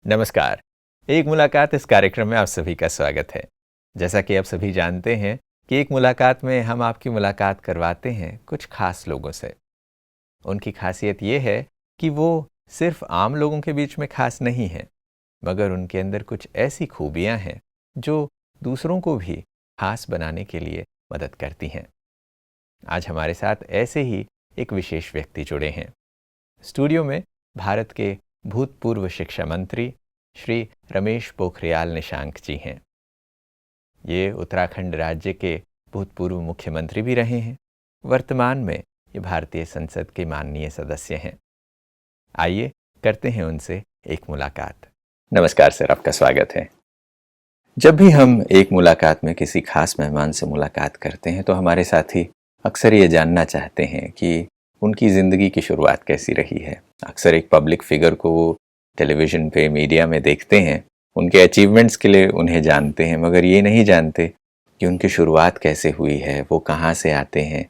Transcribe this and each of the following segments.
नमस्कार। एक मुलाकात इस कार्यक्रम में आप सभी का स्वागत है। जैसा कि आप सभी जानते हैं कि एक मुलाकात में हम आपकी मुलाकात करवाते हैं कुछ खास लोगों से। उनकी खासियत ये है कि वो सिर्फ आम लोगों के बीच में खास नहीं हैं, मगर उनके अंदर कुछ ऐसी खूबियां हैं जो दूसरों को भी खास बनाने के लिए मदद करती हैं। आज हमारे साथ ऐसे ही एक विशेष व्यक्ति जुड़े हैं। स्टूडियो में भारत के भूतपूर्व शिक्षा मंत्री श्री रमेश पोखरियाल निशंक जी हैं। ये उत्तराखंड राज्य के भूतपूर्व मुख्यमंत्री भी रहे हैं। वर्तमान में ये भारतीय संसद के माननीय सदस्य हैं। आइए करते हैं उनसे एक मुलाकात। नमस्कार सर, आपका स्वागत है। जब भी हम एक मुलाकात में किसी खास मेहमान से मुलाकात करते हैं तो हमारे साथी अक्सर ये जानना चाहते हैं कि उनकी ज़िंदगी की शुरुआत कैसी रही है। अक्सर एक पब्लिक फिगर को वो टेलीविज़न पे, मीडिया में देखते हैं, उनके अचीवमेंट्स के लिए उन्हें जानते हैं, मगर ये नहीं जानते कि उनकी शुरुआत कैसे हुई है, वो कहाँ से आते हैं,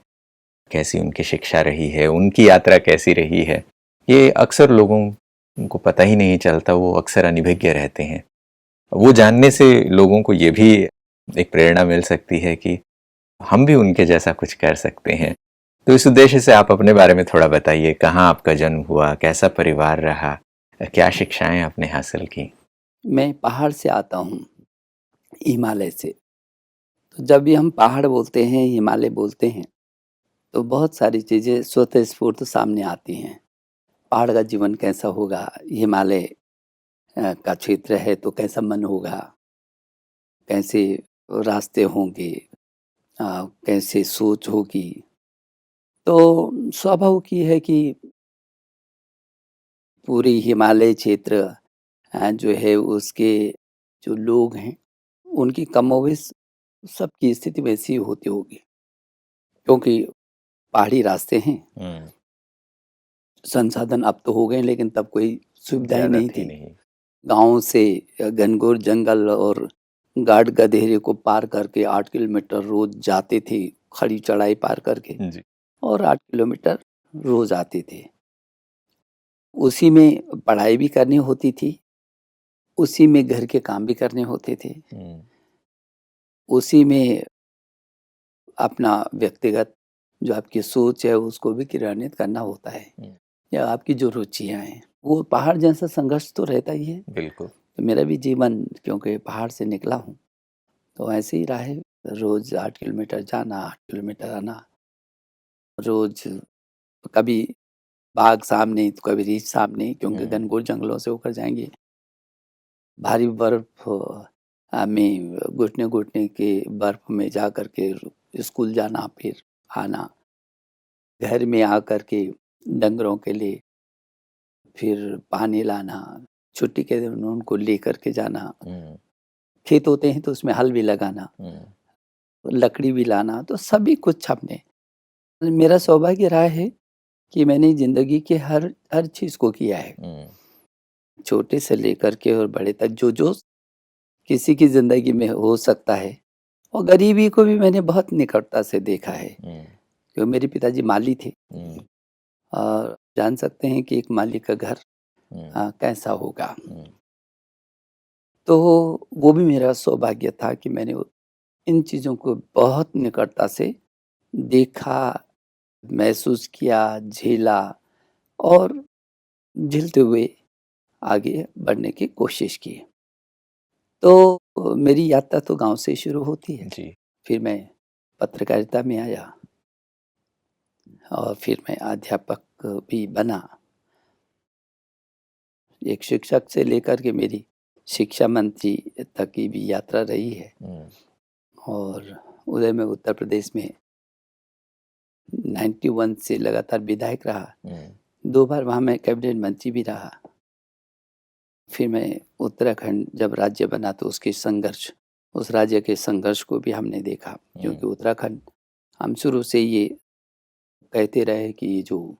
कैसी उनकी शिक्षा रही है, उनकी यात्रा कैसी रही है। ये अक्सर लोगों को पता ही नहीं चलता, वो अक्सर अनिभिज्ञ रहते हैं। वो जानने से लोगों को ये भी एक प्रेरणा मिल सकती है कि हम भी उनके जैसा कुछ कर सकते हैं। तो इस उद्देश्य से आप अपने बारे में थोड़ा बताइए। कहाँ आपका जन्म हुआ, कैसा परिवार रहा, क्या शिक्षाएं आपने हासिल की? मैं पहाड़ से आता हूँ, हिमालय से। तो जब भी हम पहाड़ बोलते हैं, हिमालय बोलते हैं, तो बहुत सारी चीज़ें स्वतः स्फूर्त सामने आती हैं। पहाड़ का जीवन कैसा होगा, हिमालय का क्षेत्र है तो कैसा मन होगा, कैसे रास्ते होंगे, कैसे सोच होगी। तो स्वाभाविक ये है कि पूरी हिमालय क्षेत्र जो है उसके जो लोग हैं, उनकी कमोबेश सबकी स्थिति वैसी होती होगी। क्योंकि पहाड़ी रास्ते हैं, संसाधन अब तो हो गए लेकिन तब कोई सुविधाएँ ज़्यादा नहीं थी थी। नहीं। गाँव से घनघोर जंगल और गाढ़ गधेरे को पार करके 8 किलोमीटर रोज़ जाते थे, खड़ी चढ़ाई पार करके, जी। और 8 किलोमीटर रोज़ आते थे। उसी में पढ़ाई भी करनी होती थी, उसी में घर के काम भी करने होते थे, उसी में अपना व्यक्तिगत जो आपकी सोच है उसको भी क्रियान्वित करना होता है, या आपकी जो रुचियाँ हैं। वो पहाड़ जैसा संघर्ष तो रहता ही है। बिल्कुल। तो मेरा भी जीवन, क्योंकि पहाड़ से निकला हूँ, तो ऐसे ही रहा है। रोज़ 8 किलोमीटर जाना, 8 किलोमीटर आना। रोज़ कभी बाघ सामने तो कभी रीछ सामने, क्योंकि घनघोर जंगलों से होकर जाएँगे। भारी बर्फ़ में घुटने-घुटने के बर्फ़ में जा कर के स्कूल जाना, फिर आना। घर में आकर के डंगरों के लिए फिर पानी लाना, छुट्टी के दिन उनको लेकर के जाना। खेत होते हैं तो उसमें हल भी लगाना, लकड़ी भी लाना, तो सभी कुछ हमने। मेरा सौभाग्य रहा है कि मैंने ज़िंदगी के हर हर चीज़ को किया है। छोटे से लेकर के और बड़े तक जो किसी की ज़िंदगी में हो सकता है, और गरीबी को भी मैंने बहुत निकटता से देखा है। क्योंकि मेरे पिताजी माली थे, और जान सकते हैं कि एक माली का घर कैसा होगा। तो वो भी मेरा सौभाग्य था कि मैंने इन चीज़ों को बहुत निकटता से देखा, महसूस किया, झेला, और झेलते हुए आगे बढ़ने की कोशिश की। तो मेरी यात्रा तो गाँव से शुरू होती है। जी। फिर मैं पत्रकारिता में आया, और फिर मैं अध्यापक भी बना। एक शिक्षक से लेकर के मेरी शिक्षा मंत्री तक की भी यात्रा रही है। और उधर मैं उत्तर प्रदेश में 91 से लगातार विधायक रहा। 2 बार वहाँ मैं कैबिनेट मंत्री भी रहा। फिर मैं उत्तराखंड जब राज्य बना तो उसके संघर्ष, उस राज्य के संघर्ष को भी हमने देखा। क्योंकि उत्तराखंड, हम शुरू से ये कहते रहे कि ये जो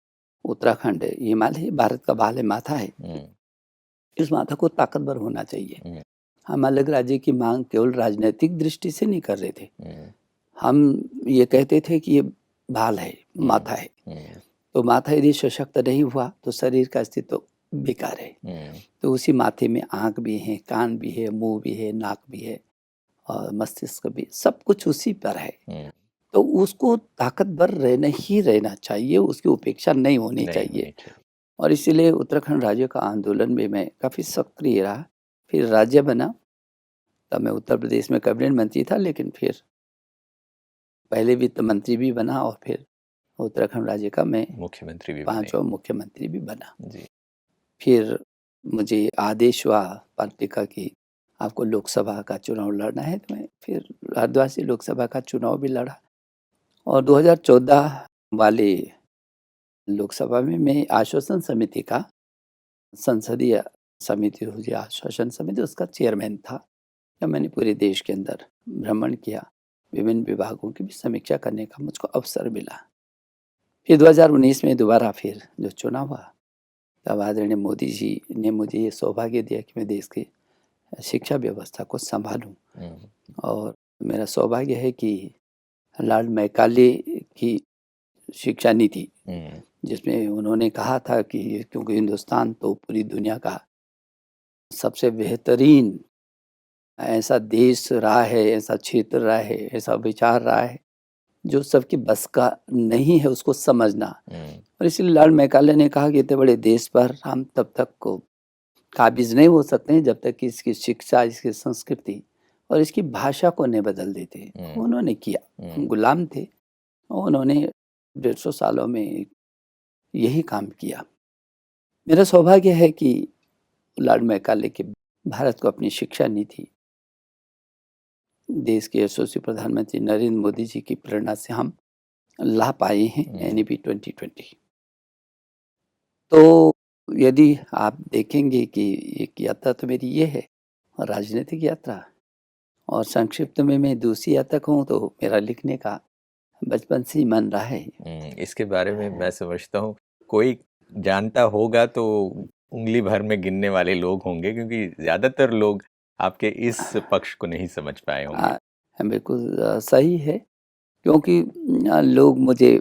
उत्तराखंड है, ये हिमालय भारत का बाल है, माथा है। इस माथा को ताकतवर होना चाहिए। हम अलग राज्य की मांग केवल राजनैतिक दृष्टि से नहीं कर रहे थे। हम ये कहते थे कि ये भाल है, माथा है। तो माथा यदि सशक्त नहीं हुआ तो शरीर का अस्तित्व बेकार है। तो उसी माथे में आँख भी है, कान भी है, मुँह भी है, नाक भी है और मस्तिष्क भी, सब कुछ उसी पर है। तो उसको ताकतवर रहना चाहिए, उसकी उपेक्षा नहीं होनी चाहिए। और इसीलिए उत्तराखंड राज्य का आंदोलन में मैं काफ़ी सक्रिय रहा। फिर राज्य बना, तब मैं उत्तर प्रदेश में कैबिनेट मंत्री था, लेकिन फिर पहले वित्त मंत्री भी बना और फिर उत्तराखंड राज्य का मैं मुख्यमंत्री भी पांचवा मुख्यमंत्री भी बना। जी। फिर मुझे आदेश हुआ पार्टी का कि आपको लोकसभा का चुनाव लड़ना है, तो मैं फिर हरिद्वार से लोकसभा का चुनाव भी लड़ा और 2014 वाले लोकसभा में मैं आश्वासन समिति का, संसदीय समिति हुई आश्वासन समिति, उसका चेयरमैन था। जब मैंने पूरे देश के अंदर भ्रमण किया, विभिन्न विभागों की भी समीक्षा करने का मुझको अवसर मिला। फिर 2019 में दोबारा फिर जो चुनाव हुआ, तब आदरणीय मोदी जी ने मुझे ये सौभाग्य दिया कि मैं देश की शिक्षा व्यवस्था को संभालूं। और मेरा सौभाग्य है कि लॉर्ड मैकाले की शिक्षा नीति, जिसमें उन्होंने कहा था कि क्योंकि हिंदुस्तान तो पूरी दुनिया का सबसे बेहतरीन ऐसा देश रहा है, ऐसा क्षेत्र रहा है, ऐसा विचार रहा है जो सबकी बस का नहीं है उसको समझना। और इसलिए लॉर्ड मैकाले ने कहा कि इतने बड़े देश पर हम तब तक को काबिज नहीं हो सकते हैं जब तक कि इसकी शिक्षा, इसकी संस्कृति और इसकी भाषा को नहीं बदल देते। उन्होंने किया, हम गुलाम थे, उन्होंने 150 सालों में यही काम किया। मेरा सौभाग्य है कि लॉर्ड मैकाले के भारत को अपनी शिक्षा नीति देश के यशस्वी प्रधानमंत्री नरेंद्र मोदी जी की प्रेरणा से हम ला पाए हैं NEP 2020। तो यदि आप देखेंगे कि एक यात्रा तो मेरी ये है, राजनीतिक यात्रा, और संक्षिप्त में मैं दूसरी यात्रा कहूँ तो मेरा लिखने का बचपन से ही मन रहा है। इसके बारे में मैं समझता हूँ कोई जानता होगा तो उंगली भर में गिनने वाले लोग होंगे, क्योंकि ज्यादातर लोग आपके इस पक्ष को नहीं समझ पाए होंगे। बिल्कुल सही है, क्योंकि लोग मुझे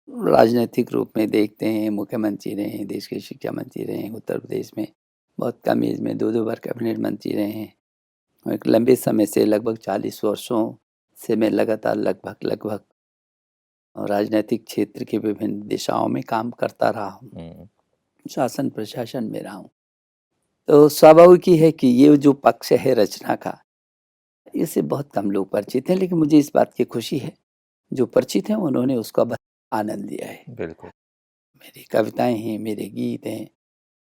राजनीतिक रूप में देखते हैं, मुख्यमंत्री रहे हैं, देश के शिक्षा मंत्री रहे हैं, उत्तर प्रदेश में बहुत कम एज में 2 बार कैबिनेट मंत्री रहे हैं। एक लंबे समय से, लगभग 40 वर्षों से मैं लगातार लगभग राजनीतिक क्षेत्र के विभिन्न दिशाओं में काम करता रहा हूँ, शासन प्रशासन में रहा हूँ। तो स्वाभाविक ही है कि ये जो पक्ष है रचना का, इससे बहुत कम लोग परिचित हैं, लेकिन मुझे इस बात की खुशी है जो परिचित हैं उन्होंने उसका आनंद लिया है। बिल्कुल। मेरी कविताएं हैं, मेरे गीत हैं,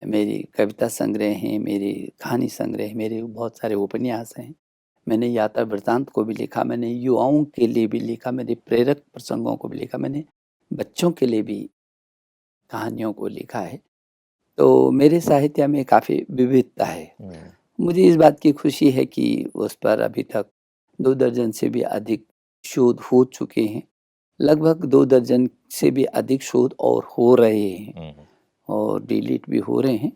मेरी कविता संग्रह हैं, मेरे कहानी संग्रह, मेरे बहुत सारे उपन्यास हैं। मैंने यात्रा वृत्तांत को भी लिखा, मैंने युवाओं के लिए भी लिखा, मेरे प्रेरक प्रसंगों को भी लिखा, मैंने बच्चों के लिए भी कहानियों को लिखा है। तो मेरे साहित्य में काफ़ी विविधता है। मुझे इस बात की खुशी है कि उस पर अभी तक 2 दर्जन से भी अधिक शोध हो चुके हैं, लगभग 2 दर्जन से भी अधिक शोध और हो रहे हैं और डिलीट भी हो रहे हैं।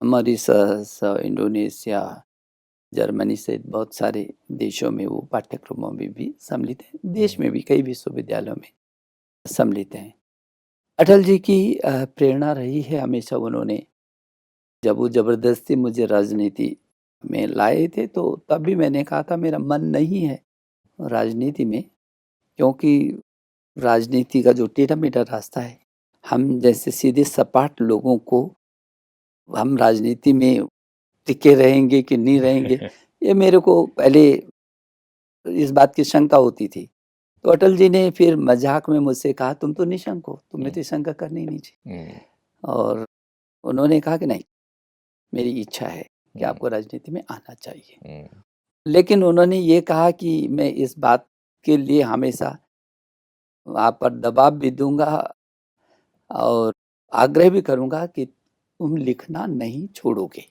मॉरिशस, इंडोनेशिया, जर्मनी से बहुत सारे देशों में वो पाठ्यक्रमों में भी सम्मिलित हैं, देश में भी कई विश्वविद्यालयों में सम्मिलित हैं। अटल जी की प्रेरणा रही है हमेशा। उन्होंने जब वो ज़बरदस्ती मुझे राजनीति में लाए थे, तो तब भी मैंने कहा था मेरा मन नहीं है राजनीति में, क्योंकि राजनीति का जो टेढ़ा-मेढ़ा रास्ता है, हम जैसे सीधे सपाट लोगों को हम राजनीति में टिके रहेंगे कि नहीं रहेंगे, ये मेरे को पहले इस बात की शंका होती थी। तो अटल जी ने फिर मजाक में मुझसे कहा, तुम तो निशंक हो, तुम्हें तो शंका करनी नहीं चाहिए। और उन्होंने कहा कि नहीं, मेरी इच्छा है कि आपको राजनीति में आना चाहिए। लेकिन उन्होंने ये कहा कि मैं इस बात के लिए हमेशा आप पर दबाव भी दूंगा और आग्रह भी करूंगा कि तुम लिखना नहीं छोड़ोगे।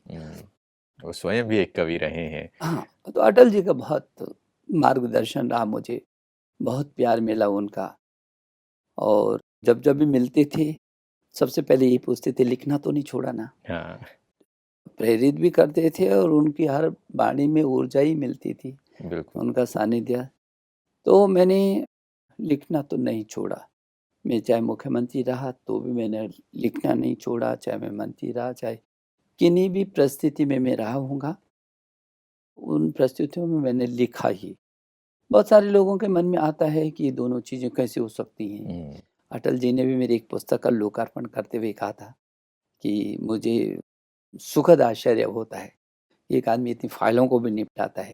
वो स्वयं भी एक कवि रहे हैं। हाँ, तो अटल जी का बहुत मार्गदर्शन रहा, मुझे बहुत प्यार मिला उनका। और जब भी मिलते थे, सबसे पहले यही पूछते थे, लिखना तो नहीं छोड़ा ना? हाँ। प्रेरित भी करते थे और उनकी हर वाणी में ऊर्जा ही मिलती थी, बिल्कुल। उनका सानिध्य। तो मैंने लिखना तो नहीं छोड़ा। मैं चाहे मुख्यमंत्री रहा तो भी मैंने लिखना नहीं छोड़ा, चाहे मैं मंत्री रहा, चाहे किन्हीं भी परिस्थिति में मैं रहा हूँगा, उन परिस्थितियों में मैंने लिखा ही। बहुत सारे लोगों के मन में आता है कि ये दोनों चीज़ें कैसे हो सकती हैं। अटल जी ने भी मेरी एक पुस्तक का लोकार्पण करते हुए कहा था कि मुझे सुखद आश्चर्य होता है, एक आदमी इतनी फाइलों को भी निपटाता है,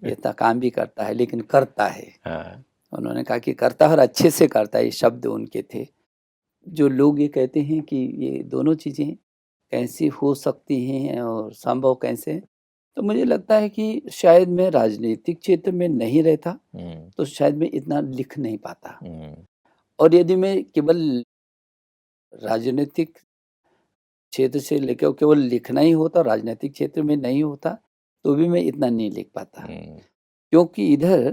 इतना काम भी करता है लेकिन करता है। हाँ, उन्होंने कहा कि करता है और अच्छे से करता है, ये शब्द उनके थे। जो लोग ये कहते हैं कि ये दोनों चीज़ें कैसी हो सकती हैं और संभव कैसे है? तो मुझे लगता है कि शायद मैं राजनीतिक क्षेत्र में नहीं रहता, तो शायद मैं इतना लिख नहीं पाता। और यदि मैं केवल राजनीतिक क्षेत्र से लेकर केवल लिखना ही होता, राजनीतिक क्षेत्र में नहीं होता, तो भी मैं इतना नहीं लिख पाता। क्योंकि इधर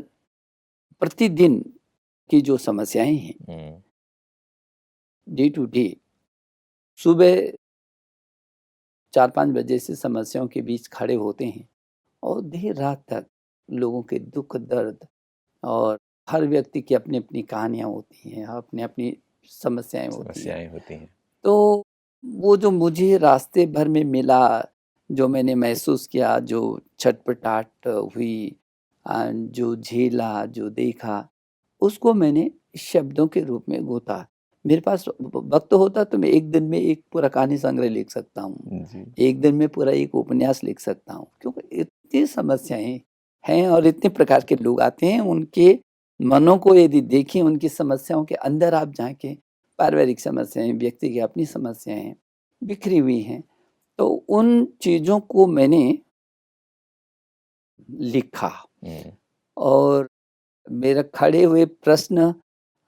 प्रतिदिन की जो समस्याएँ हैं, डे टू डे, सुबह 4-5 बजे से समस्याओं के बीच खड़े होते हैं और देर रात तक लोगों के दुःख दर्द और हर व्यक्ति की अपनी-अपनी कहानियाँ होती हैं, अपनी-अपनी समस्याएँ होती हैं। समस्याएँ होती हैं। तो वो जो मुझे रास्ते भर में मिला, जो मैंने महसूस किया, जो छटपटाहट हुई, जो झेला, जो देखा, उसको मैंने शब्दों के रूप में घोटा। मेरे पास वक़्त होता तो मैं एक दिन में एक पूरा कहानी संग्रह लिख सकता हूँ। जी। एक दिन में पूरा एक उपन्यास लिख सकता हूँ, क्योंकि इतनी समस्याएँ हैं और इतने प्रकार के लोग आते हैं, उनके मनों को यदि देखें, उनकी समस्याओं के अंदर आप झाँकें, पारिवारिक समस्याएँ, व्यक्ति की अपनी समस्याएँ बिखरी हुई हैं, तो उन चीज़ों को मैंने लिखा। और मेरा खड़े हुए प्रश्न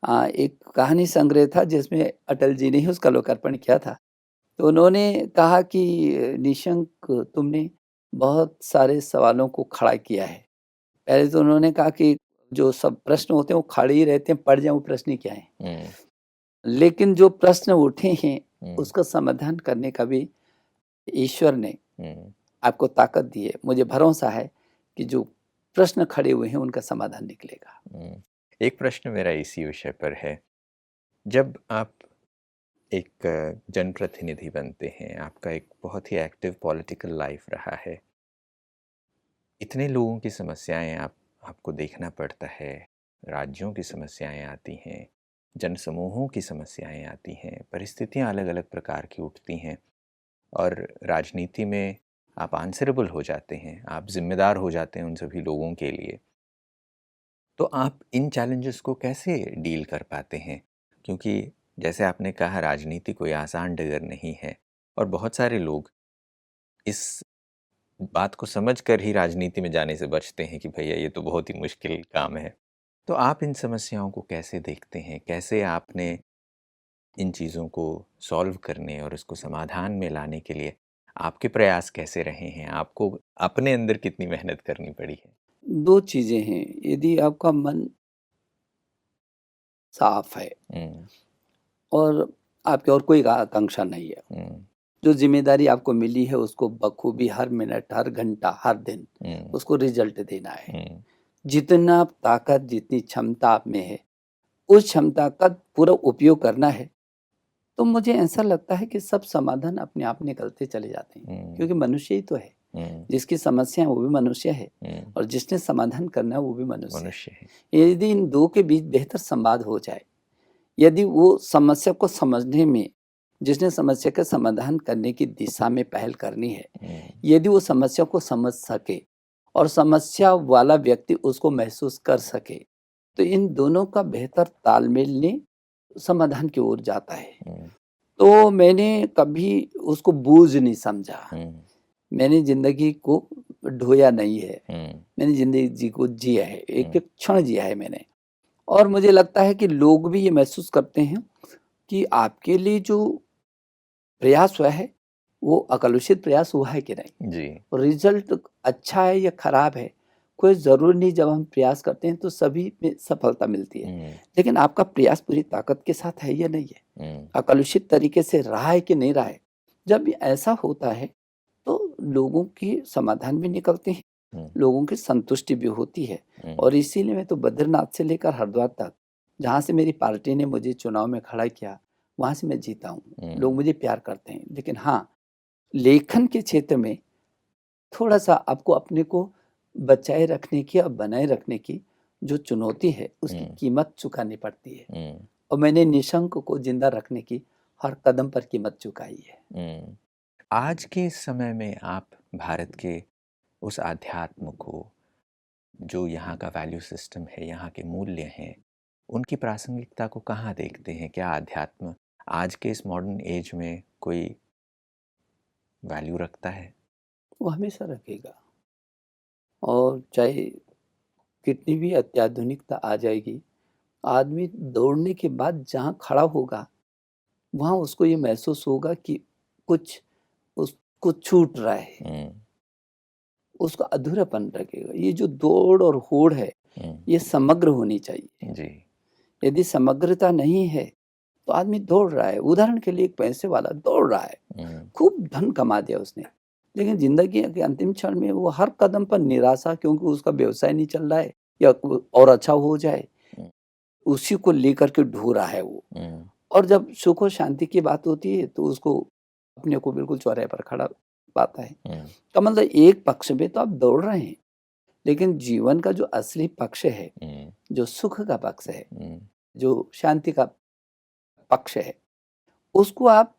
एक कहानी संग्रह था जिसमें अटल जी ने ही उसका लोकार्पण किया था। तो उन्होंने कहा कि निशंक, तुमने बहुत सारे सवालों को खड़ा किया है। पहले तो उन्होंने कहा कि जो सब प्रश्न होते हैं वो खड़े ही रहते हैं, पढ़ जाएँ वो प्रश्न ही क्या है। लेकिन जो प्रश्न उठे हैं उसका समाधान करने का भी ईश्वर ने आपको ताकत दी है। मुझे भरोसा है कि जो प्रश्न खड़े हुए हैं उनका समाधान निकलेगा। एक प्रश्न मेरा इसी विषय पर है। जब आप एक जनप्रतिनिधि बनते हैं, आपका एक बहुत ही एक्टिव पॉलिटिकल लाइफ रहा है, इतने लोगों की समस्याएं आपको देखना पड़ता है, राज्यों की समस्याएं आती हैं, जनसमूहों की समस्याएं आती हैं, परिस्थितियां अलग अलग प्रकार की उठती हैं और राजनीति में आप आंसरेबल हो जाते हैं, आप जिम्मेदार हो जाते हैं उन सभी लोगों के लिए। तो आप इन चैलेंजेस को कैसे डील कर पाते हैं? क्योंकि जैसे आपने कहा, राजनीति कोई आसान डगर नहीं है और बहुत सारे लोग इस बात को समझकर ही राजनीति में जाने से बचते हैं कि भैया ये तो बहुत ही मुश्किल काम है। तो आप इन समस्याओं को कैसे देखते हैं? कैसे आपने इन चीज़ों को सॉल्व करने और इसको समाधान में लाने के लिए आपके प्रयास कैसे रहे हैं? आपको अपने अंदर कितनी मेहनत करनी पड़ी है? 2 चीज़ें हैं, यदि आपका मन साफ है और आपकी और कोई आकांक्षा नहीं है, जो ज़िम्मेदारी आपको मिली है उसको बखूबी हर मिनट, हर घंटा, हर दिन उसको रिज़ल्ट देना है। जितना ताकत, जितनी क्षमता आप में है, उस क्षमता का पूरा उपयोग करना है, तो मुझे ऐसा लगता है कि सब समाधान अपने आप निकलते चले जाते हैं। क्योंकि मनुष्य ही तो है, जिसकी समस्या है वो भी मनुष्य है और जिसने समाधान करना है वो भी मनुष्य है। यदि इन 2 के बीच बेहतर संवाद हो जाए, यदि वो समस्या को समझने में, जिसने समस्या का समाधान करने की दिशा में पहल करनी है, यदि वो समस्या को समझ सके और समस्या वाला व्यक्ति उसको महसूस कर सके, तो इन दोनों का बेहतर तालमेल ने समाधान की ओर जाता है। तो मैंने कभी उसको बोझ नहीं समझा। मैंने ज़िंदगी को ढोया नहीं है। मैंने ज़िंदगी को जिया है, एक-एक क्षण जिया है मैंने। और मुझे लगता है कि लोग भी ये महसूस करते हैं कि आपके लिए जो प्रयास हुआ है, वो अकलुषित प्रयास हुआ है कि नहीं। जी। रिज़ल्ट अच्छा है या खराब है, कोई ज़रूरी नहीं। जब हम प्रयास करते हैं तो सभी में सफलता मिलती है, लेकिन आपका प्रयास पूरी ताकत के साथ है या नहीं है, अकलुषित तरीके से रहा है कि नहीं रहा है। जब ऐसा होता है तो लोगों की समाधान भी निकलते हैं, लोगों की संतुष्टि भी होती है। और इसीलिए मैं तो बद्रीनाथ से लेकर हरिद्वार तक जहाँ से मेरी पार्टी ने मुझे चुनाव में खड़ा किया, वहाँ से मैं जीता हूँ। लोग मुझे प्यार करते हैं। लेकिन हाँ, लेखन के क्षेत्र में थोड़ा-सा आपको अपने को बचाए रखने की और बनाए रखने की जो चुनौती है, उसकी कीमत चुकानी पड़ती है। और मैंने निशंक को ज़िंदा रखने की हर कदम पर कीमत चुकाई है। आज के समय में आप भारत के उस आध्यात्म को, जो यहाँ का वैल्यू सिस्टम है, यहाँ के मूल्य हैं, उनकी प्रासंगिकता को कहाँ देखते हैं? क्या आध्यात्म आज के इस मॉडर्न एज में कोई वैल्यू रखता है? वो हमेशा रखेगा। और चाहे कितनी भी अत्याधुनिकता आ जाएगी, आदमी दौड़ने के बाद जहाँ खड़ा होगा, वहाँ उसको ये महसूस होगा कि कुछ उसको छूट रहा है। उसका अधूरापन लगेगा। ये जो दौड़ और होड़ है, ये समग्र होनी चाहिए। जी। यदि समग्रता नहीं है, तो आदमी दौड़ रहा है। उदाहरण के लिए एक पैसे वाला दौड़ रहा है, खूब धन कमा दिया उसने, लेकिन जिंदगी के अंतिम क्षण में वो हर कदम पर निराशा, क्योंकि उसका व्यवसाय नहीं चल रहा है या और अच्छा हो जाए, उसी को लेकर के ढो रहा है वो। और जब सुख और शांति की बात होती है, तो उसको अपने को बिल्कुल चौराहे पर खड़ा पाता है। तो मतलब एक पक्ष में तो आप दौड़ रहे हैं, लेकिन जीवन का जो असली पक्ष है, जो सुख का पक्ष है, जो शांति का पक्ष है, उसको आप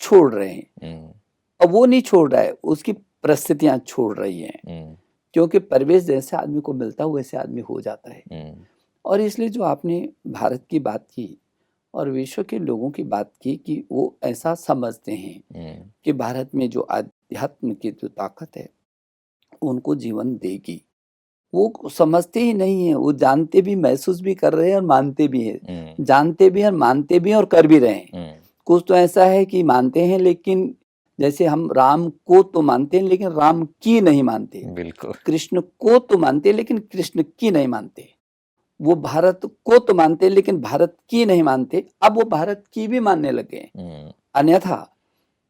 छोड़ रहे हैं। और वो नहीं छोड़ रहा है, उसकी परिस्थितियां छोड़ रही हैं। क्योंकि परिवेश जैसे आदमी को मिलता है, वैसे आदमी हो जाता है। और इसलिए जो आपने भारत की बात की और विश्व के लोगों की बात की कि वो ऐसा समझते हैं कि भारत में जो अध्यात्म की जो ताकत है, उनको जीवन देगी, वो समझते ही नहीं है। वो जानते भी, महसूस भी कर रहे हैं और मानते भी हैं। जानते भी हैं और मानते भी हैं और कर भी रहे हैं। कुछ तो ऐसा है कि मानते हैं, लेकिन जैसे हम राम को तो मानते हैं, लेकिन राम की नहीं मानते। बिल्कुल। कृष्ण को तो मानते हैं, लेकिन कृष्ण की नहीं मानते। वो भारत को तो मानते हैं, लेकिन भारत की नहीं मानते। अब वो भारत की भी मानने लगे। अन्यथा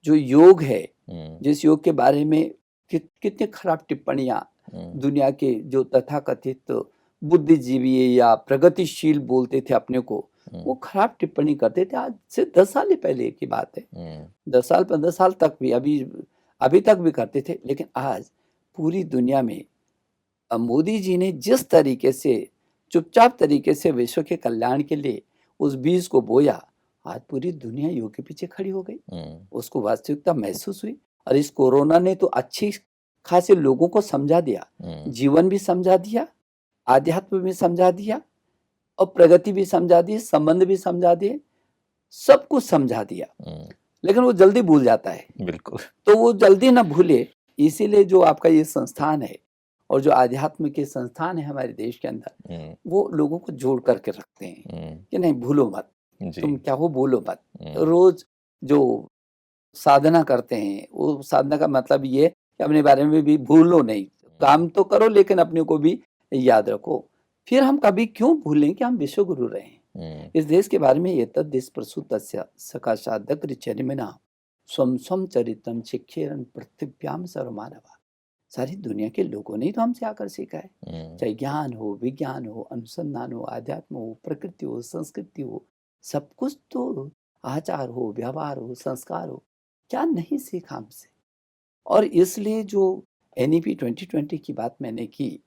जो योग है, जिस योग के बारे में कितनी खराब टिप्पणियां दुनिया के जो तथाकथित बुद्धिजीवी या प्रगतिशील बोलते थे अपने को, वो खराब टिप्पणी करते थे। आज से 10 साल पहले की बात है। 10 साल 15 साल तक भी, अभी तक भी करते थे। लेकिन आज पूरी दुनिया में मोदी जी ने जिस तरीके से चुपचाप तरीके से विश्व के कल्याण के लिए उस बीज को बोया, आज पूरी दुनिया योग के पीछे खड़ी हो गई। उसको वास्तविकता महसूस हुई। और इस कोरोना ने तो अच्छी खासे लोगों को समझा दिया, जीवन भी समझा दिया, आध्यात्म भी समझा दिया, और प्रगति भी समझा दी, संबंध भी समझा दिए, सब कुछ समझा दिया। लेकिन वो जल्दी भूल जाता है। बिल्कुल। तो वो जल्दी ना भूले, इसीलिए जो आपका ये संस्थान है और जो आध्यात्म के संस्थान है हमारे देश के अंदर, वो लोगों को जोड़ करके रखते हैं कि नहीं भूलो मत, तुम क्या हो बोलो मत। रोज जो साधना करते हैं, वो साधना का मतलब ये कि अपने बारे में भी भूलो नहीं, काम तो करो लेकिन अपने को भी याद रखो। फिर हम कभी क्यों भूलें कि हम विश्व गुरु रहे हैं। इस देश के बारे में ये देश प्रसूतस्य सकाशादग्र चरिमिना स्वम स्वम चरितम शिक्षेरन पृथ्व्याम सर्वमानवा। सारी दुनिया के लोगों ने तो हमसे आकर सीखा है। चाहे ज्ञान हो, विज्ञान हो, अनुसंधान हो, आध्यात्म हो, प्रकृति हो, संस्कृति हो, सब कुछ तो, आचार हो, व्यवहार हो, संस्कार हो, क्या नहीं सीखा हमसे। और इसलिए जो NEP 2020 की बात मैंने की,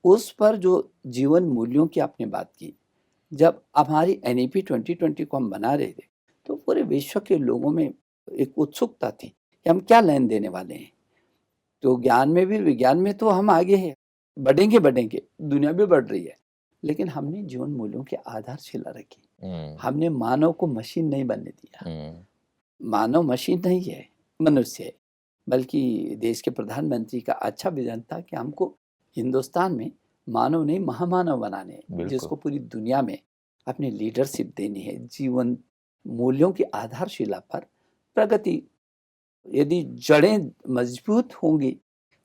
उस पर जो जीवन मूल्यों की आपने बात की, जब हमारी NEP 2020 को हम बना रहे थे, तो पूरे विश्व के लोगों में एक उत्सुकता थी कि हम क्या लेन देने वाले हैं। तो ज्ञान में भी, विज्ञान में तो हम आगे हैं, बढ़ेंगे, दुनिया भी बढ़ रही है, लेकिन हमने जीवन मूल्यों की आधारशिला रखी। हमने मानव को मशीन नहीं बनने दिया। मानव मशीन नहीं है, मनुष्य है। बल्कि देश के प्रधानमंत्री का अच्छा विजन था कि हमको हिंदुस्तान में मानव नहीं महामानव बनाने हैं, जिसको पूरी दुनिया में अपनी लीडरशिप देनी है। जीवन मूल्यों की आधारशिला पर प्रगति, यदि जड़ें मजबूत होंगी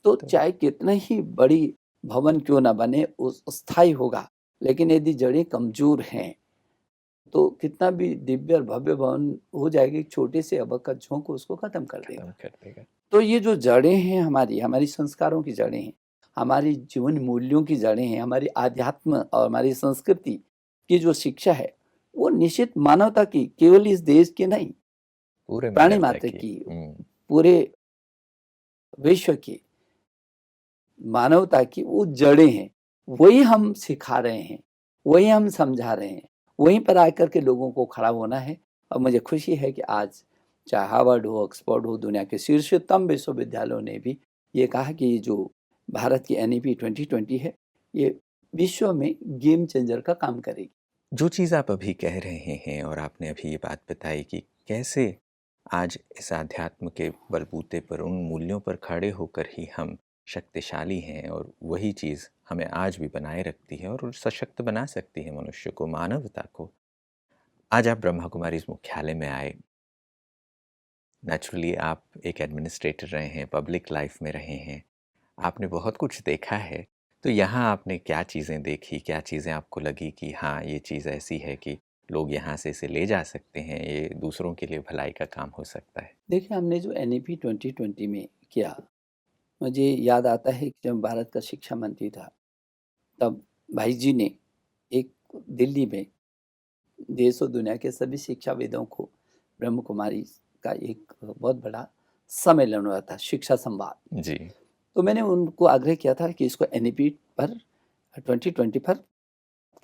तो चाहे कितना ही बड़ी भवन क्यों ना बने, उस स्थायी होगा। लेकिन यदि जड़ें कमजोर हैं, तो कितना भी दिव्य और भव्य भवन हो जाएगी, छोटे से अबक का झोंक उसको खत्म कर देगा। तो ये जो जड़ें हैं हमारी संस्कारों की जड़ें हैं, हमारी जीवन मूल्यों की जड़ें हैं, हमारी आध्यात्म और हमारी संस्कृति, की जो शिक्षा है वो निश्चित मानवता की, केवल इस देश की नहीं, पूरे प्राणी मानवता मात्र की। की, पूरे विश्व की मानवता की वो जड़ें हैं, वही हम सिखा रहे हैं, वही हम समझा रहे हैं, वहीं पर आकर के लोगों को खड़ा होना है। और मुझे खुशी है कि आज चाहे हार्वर्ड हो, ऑक्सफोर्ड हो, दुनिया के शीर्षतम विश्वविद्यालयों ने भी ये कहा कि ये जो भारत की NEP 2020 है, ये विश्व में गेम चेंजर का काम करेगी। जो चीज़ आप अभी कह रहे हैं और आपने अभी ये बात बताई कि कैसे आज इस आध्यात्म के बलबूते पर, उन मूल्यों पर खड़े होकर ही हम शक्तिशाली हैं, और वही चीज़ हमें आज भी बनाए रखती है और सशक्त बना सकती है मनुष्य को, मानवता को। आज आप ब्रह्मा कुमारी इस मुख्यालय में आए। नेचुरली आप एक एडमिनिस्ट्रेटर रहे हैं, पब्लिक लाइफ में रहे हैं, आपने बहुत कुछ देखा है। तो यहाँ आपने क्या चीज़ें देखी, क्या चीज़ें आपको लगी कि हाँ, ये चीज़ ऐसी है कि लोग यहाँ से इसे ले जा सकते हैं, ये दूसरों के लिए भलाई का काम हो सकता है? देखिए, हमने जो NEP 2020 में किया, मुझे याद आता है कि जब भारत का शिक्षा मंत्री था, तब भाई जी ने एक दिल्ली में देश और दुनिया के सभी शिक्षाविदों को ब्रह्म कुमारी का एक बहुत बड़ा सम्मेलन हुआ था, शिक्षा संवाद। जी। तो मैंने उनको आग्रह किया था कि इसको NEP पर 2020 पर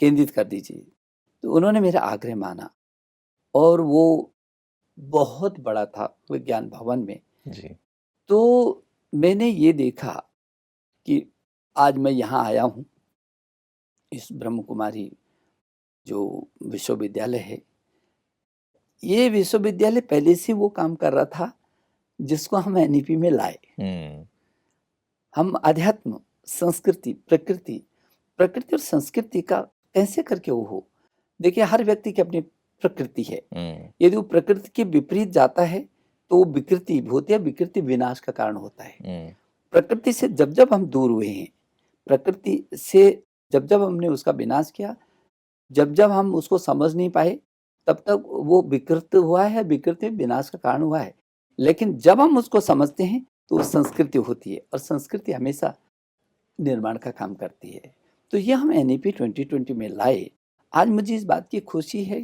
केंद्रित कर दीजिए। तो उन्होंने मेरा आग्रह माना और वो बहुत बड़ा था विज्ञान भवन में। जी। तो मैंने ये देखा कि आज मैं यहाँ आया हूँ, इस ब्रह्म कुमारी जो विश्वविद्यालय है, ये विश्वविद्यालय पहले से वो काम कर रहा था जिसको हम NEP में लाए। हम अध्यात्म, संस्कृति, प्रकृति और संस्कृति का कैसे करके वो हो। देखिए, हर व्यक्ति की अपनी प्रकृति है। यदि वो प्रकृति के विपरीत जाता है तो वो विकृति होती है, विकृति विनाश का कारण होता है। प्रकृति से जब जब हम दूर हुए हैं, प्रकृति से जब जब हमने उसका विनाश किया, जब जब हम उसको समझ नहीं पाए, तब तक वो विकृत हुआ है, विकृति विनाश का कारण हुआ है। लेकिन जब हम उसको समझते हैं तो वो संस्कृति होती है और संस्कृति हमेशा निर्माण का काम करती है। तो ये हम NEP 2020 में लाए। आज मुझे इस बात की खुशी है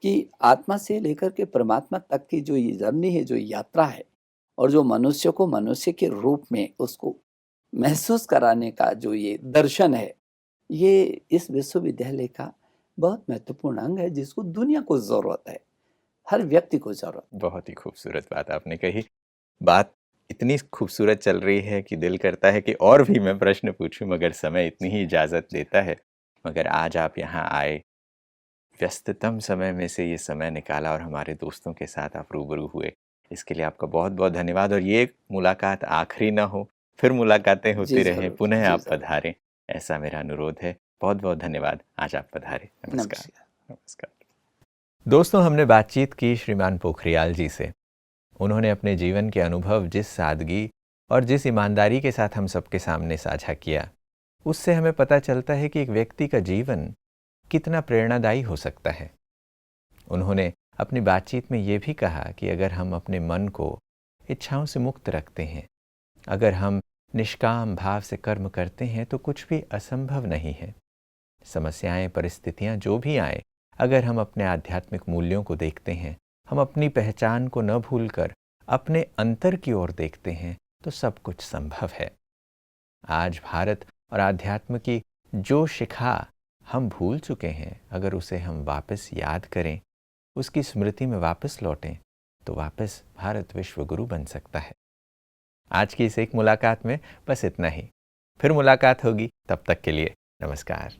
कि आत्मा से लेकर के परमात्मा तक की जो ये जर्नी है, जो यात्रा है, और जो मनुष्य को मनुष्य के रूप में उसको महसूस कराने का जो ये दर्शन है, ये इस विश्वविद्यालय का बहुत महत्वपूर्ण अंग है जिसको दुनिया को ज़रूरत है, हर व्यक्ति को ज़रूरत। बहुत ही खूबसूरत बात आपने कही। बात इतनी खूबसूरत चल रही है कि दिल करता है कि और भी मैं प्रश्न पूछूं, मगर समय इतनी ही इजाज़त देता है। मगर आज आप यहाँ आए, व्यस्ततम समय में से ये समय निकाला और हमारे दोस्तों के साथ आप रूबरू हुए, इसके लिए आपका बहुत बहुत धन्यवाद। और ये मुलाकात आखिरी ना हो, फिर मुलाकातें होती रहें, पुनः आप पधारें, ऐसा मेरा अनुरोध है। बहुत बहुत धन्यवाद, आज आप पधारे। नमस्कार। नमस्कार दोस्तों, हमने बातचीत की श्रीमान पोखरियाल जी से। उन्होंने अपने जीवन के अनुभव जिस सादगी और जिस ईमानदारी के साथ हम सबके सामने साझा किया, उससे हमें पता चलता है कि एक व्यक्ति का जीवन कितना प्रेरणादायी हो सकता है। उन्होंने अपनी बातचीत में ये भी कहा कि अगर हम अपने मन को इच्छाओं से मुक्त रखते हैं, अगर हम निष्काम भाव से कर्म करते हैं, तो कुछ भी असंभव नहीं है। समस्याएं, परिस्थितियां जो भी आए, अगर हम अपने आध्यात्मिक मूल्यों को देखते हैं, हम अपनी पहचान को न भूलकर अपने अंतर की ओर देखते हैं, तो सब कुछ संभव है। आज भारत और आध्यात्म की जो शिखा हम भूल चुके हैं, अगर उसे हम वापस याद करें, उसकी स्मृति में वापस लौटें, तो वापस भारत विश्व गुरु बन सकता है। आज की इस एक मुलाकात में बस इतना ही। फिर मुलाकात होगी, तब तक के लिए नमस्कार।